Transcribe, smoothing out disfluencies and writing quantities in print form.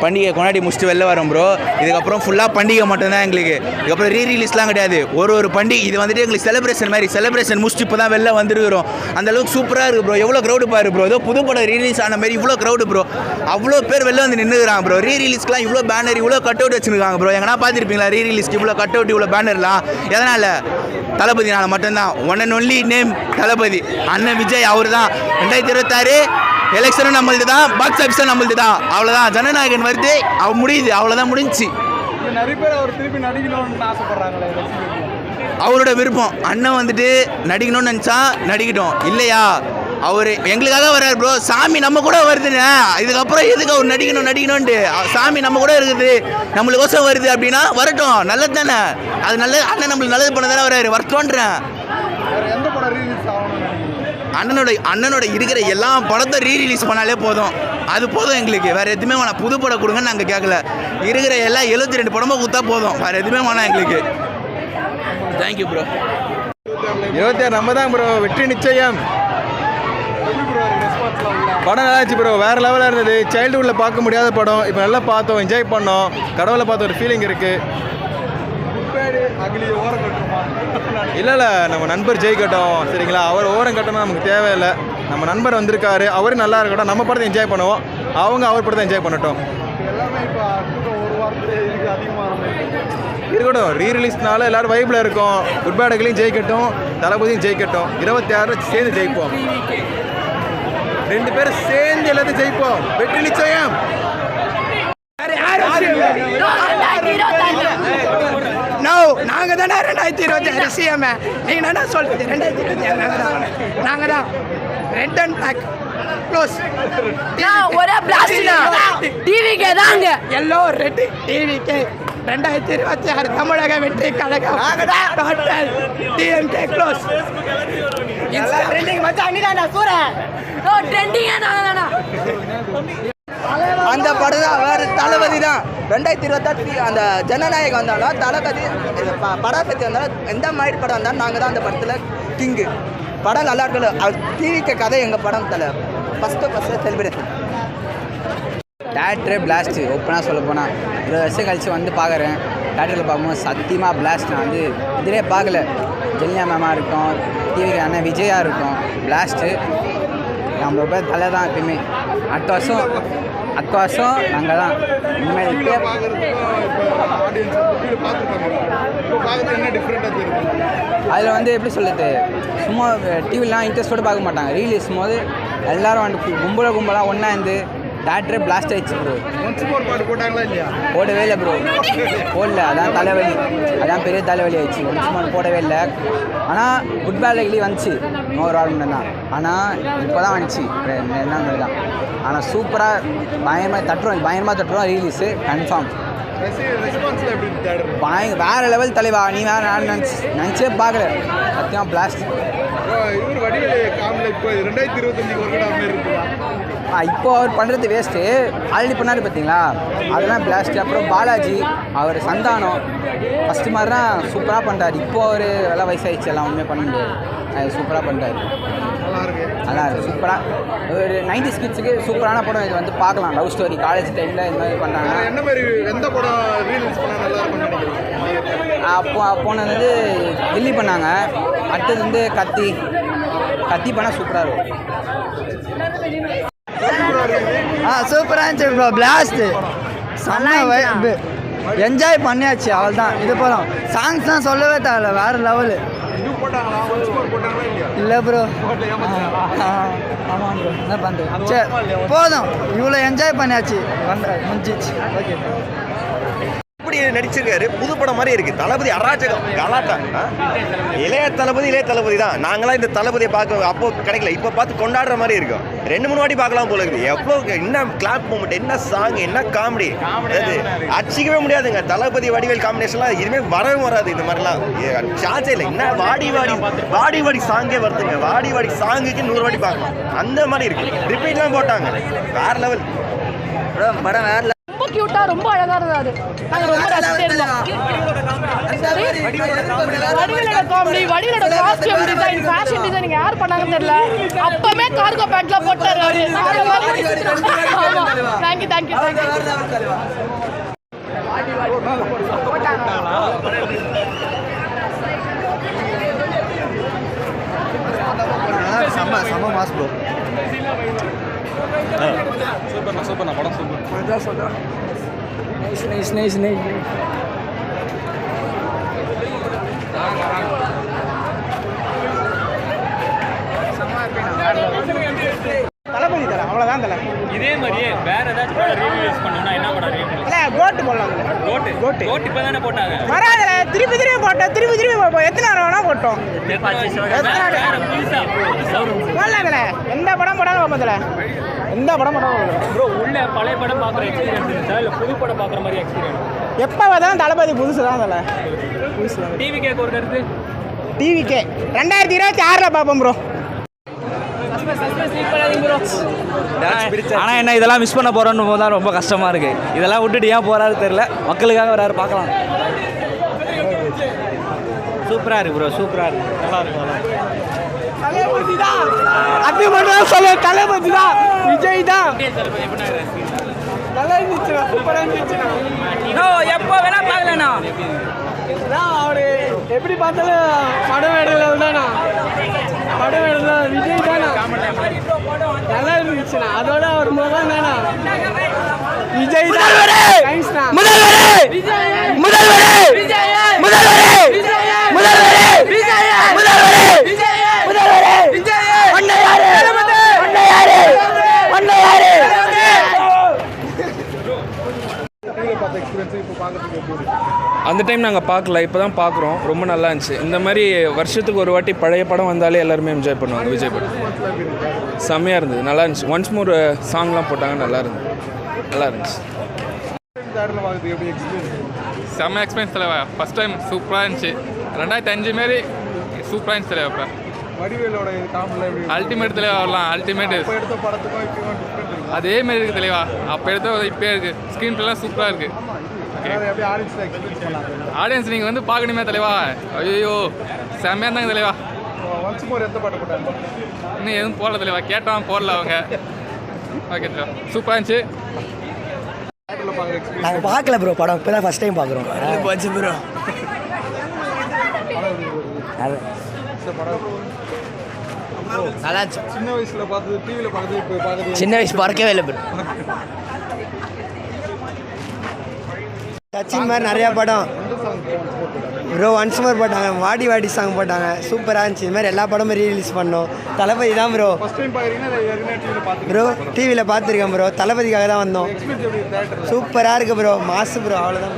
பண்டிகை கொண்டாடி முடிச்சுட்டு வெளில வரோம் ப்ரோ. இதுக்கப்புறம் ஃபுல்லாக பண்டிகை மட்டும்தான் எங்களுக்கு. இதுக்கப்புறம் ரீரிலீஸ்லாம் கிடையாது. ஒரு பண்டிகை இது வந்துட்டு எங்களுக்கு செலிப்ரேஷன் முடிச்சுட்டு இப்போ தான் வெளில வந்துருக்கிறோம். அந்தளவுக்கு சூப்பராக இருக்குது ப்ரோ. எவ்வளோ க்ரௌடு பாரு ப்ரோ. ஏதோ புது படம் ரீரிலீஸ் ஆன மாதிரி இவ்வளோ க்ரௌடு ப்ரோ. அவ்வளோ பேர் வெளில வந்து நின்றுக்கிறாங்க ப்ரோ. ரீரிலீஸ்க்குலாம் இவ்வளோ பேனர் இவ்வளோ கட் அவுட் வச்சுருக்காங்க ப்ரோ. எங்கன்னா பார்த்துருப்பீங்களா ரீரிலீஸ்க்கு இவ்வளோ கட் அவுட் இவ்வளோ பேனர்லாம்? எதனால்? தளபதினால மட்டும்தான். ஒன் அண்ட் ஒன்லி நேம் தளபதி. அண்ணன் விஜய் அவர் தான். 2026 எலெக்ஷனும் நம்மளுது தான், பாக்ஸ் ஆஃபீஸும் நம்மளுது தான். அவ்வளோதான். ஜனநாயகன் வருது, அவள் முடியுது, அவ்வளோதான், முடிஞ்சு. நிறைய பேர் அவர் திருப்பி நடிக்கணும்னு ஆசைப்படுறாங்களே. அவரோட விருப்பம். அண்ணன் வந்துட்டு நடிக்கணும்னு நினச்சா நடிக்கட்டும், இல்லையா அவர் எங்களுக்காக வர்றாரு ப்ரோ. சாமி நம்ம கூட வருதுங்க. இதுக்கப்புறம் எதுக்கு அவர் நடிக்கணும்ன்ட்டு? சாமி நம்ம கூட இருக்குது, நம்மளுக்கோசம் வருது அப்படின்னா வரட்டும், நல்லது தானே. அது நல்லது. அண்ணன் நம்மளுக்கு நல்லது பண்ண தானே வர்றாரு, வரட்டோன்றேன். எந்த படம் ரீலீஸ் ஆகணும்? அண்ணனோட இருக்கிற எல்லா படத்தை ரீரிலீஸ் பண்ணாலே போதும். அது போதும் எங்களுக்கு. வேறு எதுவுமே வேணாம். புது படம் கொடுங்கன்னு நாங்கள் கேட்கல. இருக்கிற எல்லா 72 படமும் கொடுத்தா போதும். வேறு எதுவுமே வேணாம் எங்களுக்கு. Thank you bro. 26 நம்ம தான் ப்ரோ. வெற்றி நிச்சயம். படம் நல்லாச்சு ப்ரோ. வேறு லெவலாக இருந்தது. சைல்டுஹுட்டில் பார்க்க முடியாத படம். இப்போ நல்லா பார்த்தோம், என்ஜாய் பண்ணோம். கடவுளை பார்த்த ஒரு ஃபீலிங் இருக்குது. இல்லை நம்ம நண்பர் ஜெயிக்கட்டும், சரிங்களா? அவர் ஓரம் கட்டணும் நமக்கு தேவையில்லை. நம்ம நண்பர் வந்திருக்காரு, அவரும் நல்லா இருக்கட்டும். நம்ம படத்தை என்ஜாய் பண்ணுவோம், அவங்க அவர் படத்தை என்ஜாய் பண்ணட்டும். இருக்கட்டும். ரீரிலீஸ்னால எல்லோரும் வைப்பில் இருக்கும். குட் பேடுகளையும் ஜெயிக்கட்டும், தளபதியும் ஜெயிக்கட்டும். 26 சேர்ந்து ஜெயிப்போம். 2 பேரும் சேர்ந்து எல்லாத்தையும் ஜெயிப்போம். வெற்றி நிச்சயம். நாங்கள் தானே 2026 சிஎம். நீங்கள் என்ன சொல்றது? 2026 நாங்கள் தான். Red and black close. ஒரே பிளாஸ்ட் டிவிக்கே தாங்க. எல்லோ ரெட் டிவிக்கே. 2026 தமிழக வெற்றி கழகம். Total DMK close. ட்ரெண்டிங் மச்சான் அன்னிதானா சூரன். ட்ரெண்டிங்கே நாங்கள் தானா. அந்த படம் தான். வேறு தளபதி தான். 2026 அந்த ஜனநாயகம் வந்தாலும் தளபதி படாசக்தி வந்தாலும் எந்த மாதிரி படம் வந்தாலும் நாங்கள் தான் அந்த படத்தில் கிங்கு. படம் நல்லா இருக்கல. டிவிக்கு கதை எங்கள் படம் தலை ஃபஸ்ட்டு செலிப்ரேஷன். தேட்டரே பிளாஸ்ட்டு. ஓப்பனாக சொல்ல போனால் 20 வருஷம் கழிச்சு வந்து பார்க்குறேன். தேட்டரில் பார்க்கும்போது சத்தியமாக பிளாஸ்ட். நான் வந்து இதிலே பார்க்கல. ஜெல்லியா மேமாக இருக்கும், டிவிக்கு அண்ணன் விஜயாக இருக்கும். பிளாஸ்ட்டு. நம்மளோட பேர் தலை தான் எப்பயுமே. அடுத்த வருஷம் நாங்கள் தான். இனிமேல் அதில் வந்து எப்படி சொல்லுது, சும்மா டிவிலாம் இன்ட்ரெஸ்ட்டோடு பார்க்க மாட்டாங்க. ரீலீஸ் போது எல்லோரும் வந்து கும்பலாக ஒன்றா இருந்து தேட்டரே பிளாஸ்ட் ஆகிடுச்சு ப்ரோ. போடவே இல்லை ப்ரோ. போடல. அதான் தலைவலி. அதான் பெரிய தலைவலி ஆயிடுச்சு. ஒன்ஸ் போடவே இல்லை. ஆனால் குட் பேட் லைக்லி வந்துச்சு. இன்னொரு வாரம் தான். ஆனால் இப்போ தான் வந்துச்சு. என்ன தான். ஆனால் சூப்பராக பயங்கரமாக தட்டுறோம். ரீலீஸு கன்ஃபார்ம். வேறு லெவல் தலைவா. நீ வேறு நான் நினச்சே பார்க்கல. சத்தியமாக பிளாஸ்ட். இப்போ அவர் பண்ணுறது வேஸ்ட்டு. ஆல்ரெடி பண்ணாரு பார்த்தீங்களா, அதெல்லாம் பிளாஸ்ட்டு. அப்புறம் பாலாஜி அவர் சந்தானம் ஃபஸ்ட்டு மாதிரி தான் சூப்பராக பண்ணுறாரு. இப்போ அவர் எல்லாம் வயசாகிடுச்சு, எல்லாம் ஒன்றுமே பண்ண முடியாது. அது சூப்பராக பண்ணுறாரு. நல்லா இருக்குது. சூப்பராக ஒரு 90s கிட்ஸுக்கு சூப்பரான படம். இது வந்து பார்க்கலாம். லவ் ஸ்டோரி காலேஜ் டைமில் இந்த மாதிரி பண்ணாங்க. போனது கில்லி பண்ணாங்க. அடுத்தது வந்து கத்தி பண்ணால் சூப்பராக இருக்கும். சூப்பராக இருந்துச்சு ப்ரோ. பிளாஸ்ட்டு செம்ம என்ஜாய் பண்ணியாச்சு. அவள் தான். இது போகிறோம். சாங்ஸ் தான் சொல்லவே தேவையில்ல. வேறு லெவலு. இல்லை ப்ரோ. ஆமாம் ப்ரோ. என்ன பண்ணுறது? சரி போதும். இவ்வளோ என்ஜாய் பண்ணியாச்சு. முடிஞ்சிச்சு. ஓகே. எப்படி நடிச்சிருக்காரு. புது படம் மாதிரி இருக்குது. தளபதி அராஜகம் கலாட்டா. இளைய தளபதி தான். நாங்களாம் இந்த தளபதியை பார்க்க அப்போ கிடைக்கல. இப்போ பார்த்து கொண்டாடுற மாதிரி இருக்கும். 2-3 வாட்டி பார்க்கலாம் போல இருக்குது. எவ்வளோ என்ன கிளாப் மூமெண்ட், என்ன சாங், என்ன காமெடி. அது அடிச்சிக்கவே முடியாதுங்க. தளபதி வடிவேல் காம்பினேஷன்லாம் இனிமேல் வரவே வராது. இந்த மாதிரிலாம் சான்ஸே இல்லை. என்ன வாடி சாங்கே வருதுங்க. வாடி சாங்குக்கு 100 வாட்டி பார்க்கலாம். அந்த மாதிரி இருக்குது. ரிப்பீட்லாம் போட்டாங்க. வேறு லெவல் படம். வேறு ரொம்ப கியூட்டா ரொம்ப அழகா இருந்தாரு. நாங்க ரொம்ப ரசிச்சே இருந்தோம். வடிவேலோட காமெடி, வடிவேலோட காஸ்டியூம் டிசைன், ஃபேஷன் டிசைனிங் யார் பண்ணாங்கன்னு தெரியல. அப்பவே கார்கோ பேண்ட்ல போட்டாரு அவரு. Thank you thank you thank you. செம்ம மாஸ் ப்ரோ. சூப்பர்ண்ணா படம் சூப்பர். நைஸ். தளபதி தலை அவ்வளோதான் தலை. இதே மாதிரியே வேற ஏதாச்சும் படம் ரீரிலீஸ் பண்ணணும்னா என்ன படம் ரீரிலீஸ்? இல்லை கோட்டு போடலாம். கோட்டு இப்போ தானே போட்டாங்க. வராதுல திருப்பி போட்டோம். எத்தனை நேரம் வேணா போட்டோம். போடலாங்கல எந்த படம் போடாலும் பார்ப்பதில்ல. எந்த படம் போடாலும் ப்ரோ உள்ள பழைய படம் பார்க்குற எக்ஸ்பீரியன்ஸ் இருந்துச்சா இல்லை புது படம் பார்க்குற மாதிரி எக்ஸ்பீரியன்ஸ்? எப்போ பார்த்தாலும் தளபதி புதுசு தான் தலை. டிவி கேட்க ஒரு கருத்து. டிவிக்கே 2026 பார்ப்போம் ப்ரோ. ஆனால் என்ன இதெல்லாம் மிஸ் பண்ண போகிறோன்னு போது தான் ரொம்ப கஷ்டமாக இருக்குது. இதெல்லாம் விட்டுட்டு ஏன் போகிறாரு தெரியல. மக்களுக்காக வராரு, பார்க்கலாம். சூப்பராக இருக்குது ப்ரோ, சூப்பராக இருக்குது. நல்லா இருக்கும். தளபதி தான் அது மட்டும் சொல்ல. தளபதி தான், விஜய் தான். நல்லா இருந்துச்சு, சூப்பராக இருந்துச்சு. எப்போ வேணா பார்க்கலண்ணா. அவரு எப்படி பார்த்தாலும் படம் வேடல தானா, படம் வேடல விஜய் தானா. நல்லா இருந்துச்சுண்ணா. அதோட அவர் முகம் தானா விஜய் தான். அந்த டைம் நாங்கள் பார்க்கல, இப்போ தான் பார்க்குறோம். ரொம்ப நல்லா இருந்துச்சு. இந்த மாதிரி வருஷத்துக்கு ஒரு வாட்டி பழைய படம் வந்தாலே எல்லாருமே என்ஜாய் பண்ணுவாங்க. விஜய் படம் செம்மையாக இருந்தது, நல்லா இருந்துச்சு. ஒன்ஸ் மோர் சாங்லாம் போட்டாங்க, நல்லா இருந்துச்சு. செம்ம எக்ஸ்பீரியன்ஸ் தலைவா. ஃபஸ்ட் டைம் சூப்பராக இருந்துச்சு. 2005 மாரி சூப்பராக இருந்துச்சு தலைவா. இப்போ வடிவேலோட காமெடியில் அல்டிமேட் தலைவா வரலாம். அல்டிமேட் எடுத்த படத்துக்கும் இப்போ அதே மாதிரி இருக்குது தலைவா. அப்போ எடுத்த இப்போ இருக்குது. ஸ்க்ரீன் பிளேலாம் சூப்பராக இருக்குது. ஆடியன்ஸ் நீங்கள் வந்து பார்க்கணுமே தலைவா. ஐயோ செம்மையாக இருந்தாங்க தலைவா. ஒன்ஸ் மோர் எந்த பாட்டு போட்டாங்க? இன்னும் எதுவும் போடல தலைவா. கேட்டால் போடல அவங்க. ஓகே தலைவா, சூப்பராக இருந்துச்சு. நாங்கள் பார்க்கல ப்ரோ படம், இப்போ தான் ஃபஸ்ட் டைம் பார்க்குறோம். போச்சு ப்ரோ. நல்லா சின்ன வயசில் பார்த்தது, டிவியில் பார்த்தது, இப்போ பார்த்தது. சின்ன வயசு பார்க்கவே இல்லை ப்ரோ. சச்சின் மாதிரி நிறையா படம் ப்ரோ. ஒன்ஸ் மோர் போட்டாங்க, வாடி வாடி சாங் போட்டாங்க, சூப்பராக இருந்துச்சு. இது மாதிரி எல்லா படமும் ரீலீஸ் பண்ணோம். தளபதி தான் ப்ரோ. ப்ரோ டிவியில் பார்த்துருக்கேன் ப்ரோ. தளபதிக்காக தான் வந்தோம். சூப்பராக இருக்குது ப்ரோ, மாசு ப்ரோ, அவ்வளோதான்.